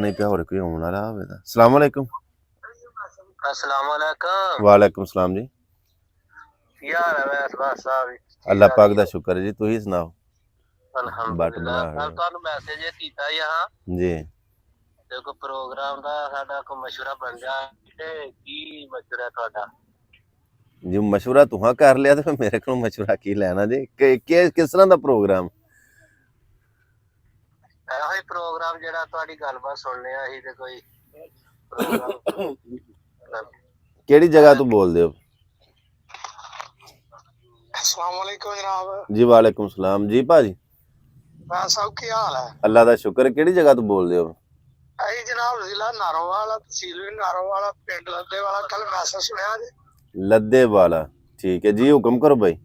नहीं पे और कोई होने वाला है बेटा। अस्सलाम वालेकुम। अस्सलाम वालेकुम। वालेकुम सलाम जी। यार अवैस बस साहब अल्लाह पाक दा शुक्र है जी, तुम ही सुनाओ। बट अल्हम्दुलिल्लाह। बना कल रहे ਤੁਹਾਨੂੰ ਮੈਸੇਜ ਕੀਤਾ यहाँ जी। ਤੇ ਕੋਈ ਪ੍ਰੋਗਰਾਮ ਦਾ ਸਾਡਾ ਕੋਈ ਮਸ਼ਵਰਾ ਬਣ ਜਾ ਤੇ ਕੀ ਮਸ਼ਵਰਾ ਤੁਹਾਡਾ? जी मशवरा तुहां कर लिया तो मेरे को मशवरा की लेना जी किस तरह का प्रोग्राम? ਇਹੋ ਹੀ ਪ੍ਰੋਗਰਾਮ ਜਿਹੜਾ ਤੁਹਾਡੀ ਗੱਲਬਾਤ ਸੁਣਨੇ ਆ ਸੀ ਤੇ ਕੋਈ ਪ੍ਰੋਗਰਾਮ केड़ी जगह तो बोल दे हो? अस्सलाम वालेकुम जनाब। जी वालेकुम सलाम जी भाजी। मैं सब की हाल है? अल्लाह दा शुक्र है। केड़ी जगह तो बोल दे हो? अही जनाब जिला नारोवाला तहसील भी नारोवाला पिंड लद्दे वाला। कल मैसेज सुनया जी लद्दे वाला। ठीक है जी, हुक्म करो भाई।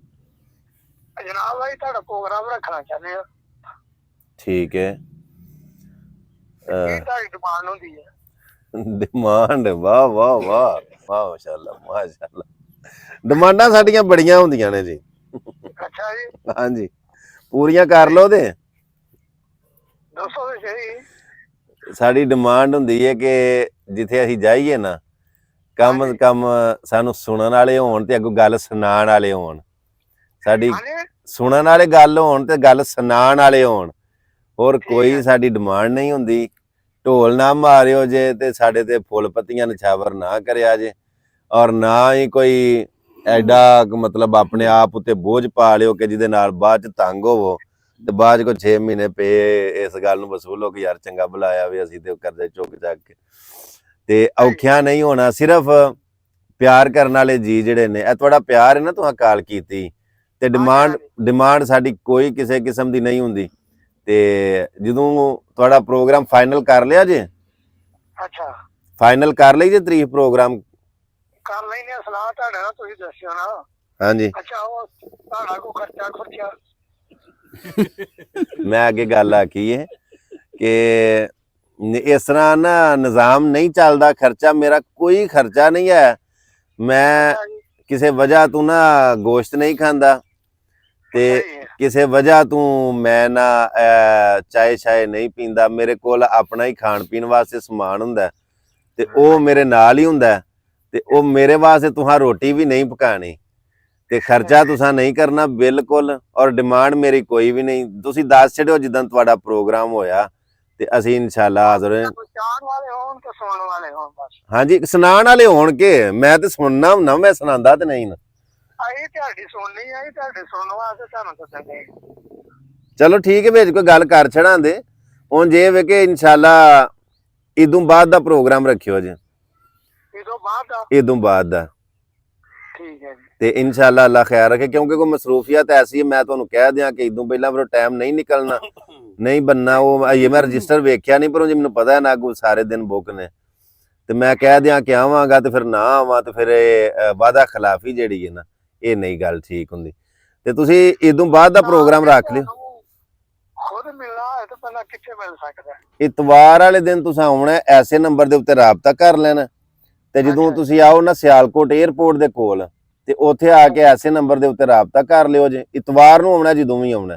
जनाब भाई ਤੁਹਾਡਾ ਪ੍ਰੋਗਰਾਮ ਰੱਖਣਾ ਚਾਹੁੰਦੇ ਆ। ठीक है। ਕੀ ਤੁਹਾਡੀ ਡਿਮਾਂਡ ਹੁੰਦੀ ਹੈ? डिमांड वाह वाह वाह वाह माशाल्लाह माशाल्लाह। डिमांडां साडियां बड़ियां हुंदियां ने जी। ਅੱਛਾ ਜੀ, हाँ जी, पूरियां कर लो दे। ਦੱਸੋ ਤੇ ਸਹੀ। साडी डिमांड हुंदी है कि जिथे असीं जाइए ना कम ਹਾਂਜੀ कम सानू सुनन वाले होण ते अगों गल सुनाण वाले होण। साडी ਹਾਂਜੀ सुनन वाले गल होण ते गल सुनाण वाले होण। होर ਠੀਕ कोई ਹੈ। साडी डिमांड नहीं हुंदी। ढोल ना मारियो जे ते साडे ते फुल पत्तियां नछावर ना करिया जे, और ना ही कोई एडा मतलब अपने आप उत्ते बोझ पा लियो कि जिहदे नाल बाद च तंग होवो ते बाद च कोई 6 महीने पे इस गल नूं वसूलो कि यार चंगा बुलाया वे असीं ते करदे चुक चक के ते औखियां नहीं होना। सिर्फ प्यार करन वाले जी जिहड़े ने, ਇਹ ਤੁਹਾਡਾ प्यार है ना, तुहां काल कीती ते डिमांड साडी कोई किसी किस्म दी नहीं हुंदी। ਤੇ ਜਦੋਂ ਤੁਹਾਡਾ ਪ੍ਰੋਗਰਾਮ ਫਾਈਨਲ ਕਰ ਲਿਆ ਜੇ? ਅੱਛਾ ਫਾਈਨਲ ਕਰ ਲਈ ਜੇ ਤਰੀਕ ਪ੍ਰੋਗਰਾਮ? ਕਰ ਲੈਨੇ ਆ ਸਲਾਹ ਤੁਹਾਡੇ ਨਾਲ, ਤੁਸੀਂ ਦੱਸਿਓ ਨਾ। ਹਾਂਜੀ ਅੱਛਾ ਉਹ ਤੁਹਾਡਾ ਕੋ ਖਰਚਾ ਮੈਂ ਅੱਗੇ ਗੱਲ ਆਖੀ ਹੈ ਕਿ ਇਸ ਤਰ੍ਹਾਂ ਨਾ ਨਿਜ਼ਾਮ ਨਹੀਂ ਚੱਲਦਾ। ਖਰਚਾ ਮੇਰਾ ਕੋਈ ਖਰਚਾ ਨਹੀਂ ਹੈ। ਮੈਂ ਅੱਛਾ ਜੀ ਕਿਸੇ ਵਜ੍ਹਾ ਤੋਂ ਨਾ ਗੋਸ਼ਤ ਨਹੀਂ ਖਾਂਦਾ ਤੇ ਅੱਛਾ ਜੀ ਕਿਸੇ ਵਜ੍ਹਾ ਤੋਂ ਮੈਂ ਨਾ ਚਾय ਸ਼ਾਏ ਨਹੀਂ ਪੀਂਦਾ। ਮੇਰੇ ਕੋਲ ਆਪਣਾ ਹੀ ਖਾਣ ਪੀਣ ਵਾਸਤੇ ਸਮਾਨ ਹੁੰਦਾ ਤੇ ਉਹ ਮੇਰੇ ਨਾਲ ਹੀ ਹੁੰਦਾ ਤੇ ਉਹ ਮੇਰੇ ਵਾਸਤੇ ਤੁਹਾਂ ਰੋਟੀ ਵੀ ਨਹੀਂ ਪਕਾਣੀ ਤੇ ਖਰਚਾ ਤੁਸਾਂ ਨਹੀਂ ਕਰਨਾ ਬਿਲਕੁਲ। ਔਰ ਡਿਮਾਂਡ ਮੇਰੀ ਕੋਈ ਵੀ ਨਹੀਂ। ਤੁਸੀਂ ਦੱਸ ਛੱਡਿਓ ਜਿੱਦਾਂ ਤੁਹਾਡਾ ਪ੍ਰੋਗਰਾਮ ਹੋਇਆ ਤੇ ਅਸੀਂ ਇਨਸ਼ਾਅੱਲਾ ਹਾਜ਼ਰ ਹਾਂ। ਚਾਹਣ ਵਾਲੇ ਹੋਣ ਤੇ ਸੁਣਨ ਵਾਲੇ ਹੋਣ ਬਸ। ਹਾਂਜੀ, ਸੁਣਾਉਣ ਵਾਲੇ ਹੋਣ ਕੇ ਮੈਂ ਤੇ ਸੁਣਨਾ ਹੁੰਦਾ, ਮੈਂ ਸੁਣਾਉਂਦਾ ਤੇ ਨਹੀਂ ਨਾ। ਅਸੀਂ ਤੁਹਾਡੀ ਸੁਣਨੀ ਆ, ਤੁਹਾਡੇ ਸੁਣਨ ਵਾਸਤੇ ਤੁਹਾਨੂੰ ਦੱਸਣੇ। ਚਲੋ ਠੀਕ ਹੈ, ਵਿੱਚ ਕੋਈ ਗੱਲ ਕਰ ਛੜਾਂਦੇ। ਹੁਣ ਜੇ ਵੇ ਕਿ ਇਨਸ਼ਾਅੱਲਾ ਇਦੋਂ ਬਾਅਦ ਦਾ ਪ੍ਰੋਗਰਾਮ ਰੱਖਿਓ ਜੀ। ਇਦੋਂ ਬਾਅਦ ਦਾ? ਇਦੋਂ ਬਾਅਦ ਦਾ ਠੀਕ ਹੈ ਜੀ। ਤੇ ਇਨਸ਼ਾਅੱਲਾ ਅੱਲਾ ਖੈਰ ਰੱਖੇ, ਕਿਉਂਕਿ ਕੋਈ ਮਸਰੂਫੀਅਤ ਐਸੀ ਹੈ। ਮੈਂ ਤੁਹਾਨੂੰ ਕਹਿ ਦਿਆਂ ਕਿ ਇਦੋਂ ਪਹਿਲਾਂ ਫਿਰ ਟਾਈਮ ਨਹੀਂ ਨਿਕਲਣਾ, ਨਹੀਂ ਬੰਨਾ। ਉਹ ਇਹ ਮੈਂ ਰਜਿਸਟਰ ਵੇਖਿਆ ਨਹੀਂ, ਪਰ ਜੇ ਮੈਨੂੰ ਪਤਾ ਹੈ ਨਾ ਕੋਈ ਸਾਰੇ ਦਿਨ ਬੁੱਕ ਨੇ ਤੇ ਮੈਂ ਕਹਿ ਦਿਆਂ ਕਿ ਆਵਾਂਗਾ ਤੇ ਫਿਰ ਨਾ ਆਵਾਂ ਤੇ ਫਿਰ ਇਹ ਵਾਅਦਾ ਖਿਲਾਫੀ ਜਿਹੜੀ ਹੈ ਨਾ, ਇਹ ਨਹੀਂ ਗੱਲ ਠੀਕ ਹੁੰਦੀ। ਤੇ ਤੁਸੀਂ ਇਦੋਂ ਬਾਅਦ ਦਾ ਪ੍ਰੋਗਰਾਮ ਰੱਖ ਲਿਓ। ਖੁਦ ਮਿਲਣਾ ਹੈ ਤਾਂ ਪਹਿਲਾਂ ਕਿੱਥੇ ਮਿਲ ਸਕਦਾ? ਇਤਵਾਰ ਵਾਲੇ ਦਿਨ ਤੁਸੀਂ ਆਉਣਾ, ਐਸੇ ਨੰਬਰ ਦੇ ਉੱਤੇ ਰਾਬਤਾ ਕਰ ਲੈਣਾ ਤੇ ਜਦੋਂ ਤੁਸੀਂ ਆਓ ਨਾ ਸਿਆਲਕੋਟ 에ਅਰਪੋਰਟ ਦੇ ਕੋਲ ਤੇ ਉੱਥੇ ਆ ਕੇ ਐਸੇ ਨੰਬਰ ਦੇ ਉੱਤੇ ਰਾਬਤਾ ਕਰ ਲਿਓ ਜੇ। ਇਤਵਾਰ ਨੂੰ ਆਉਣਾ, ਜਦੋਂ ਵੀ ਆਉਣਾ।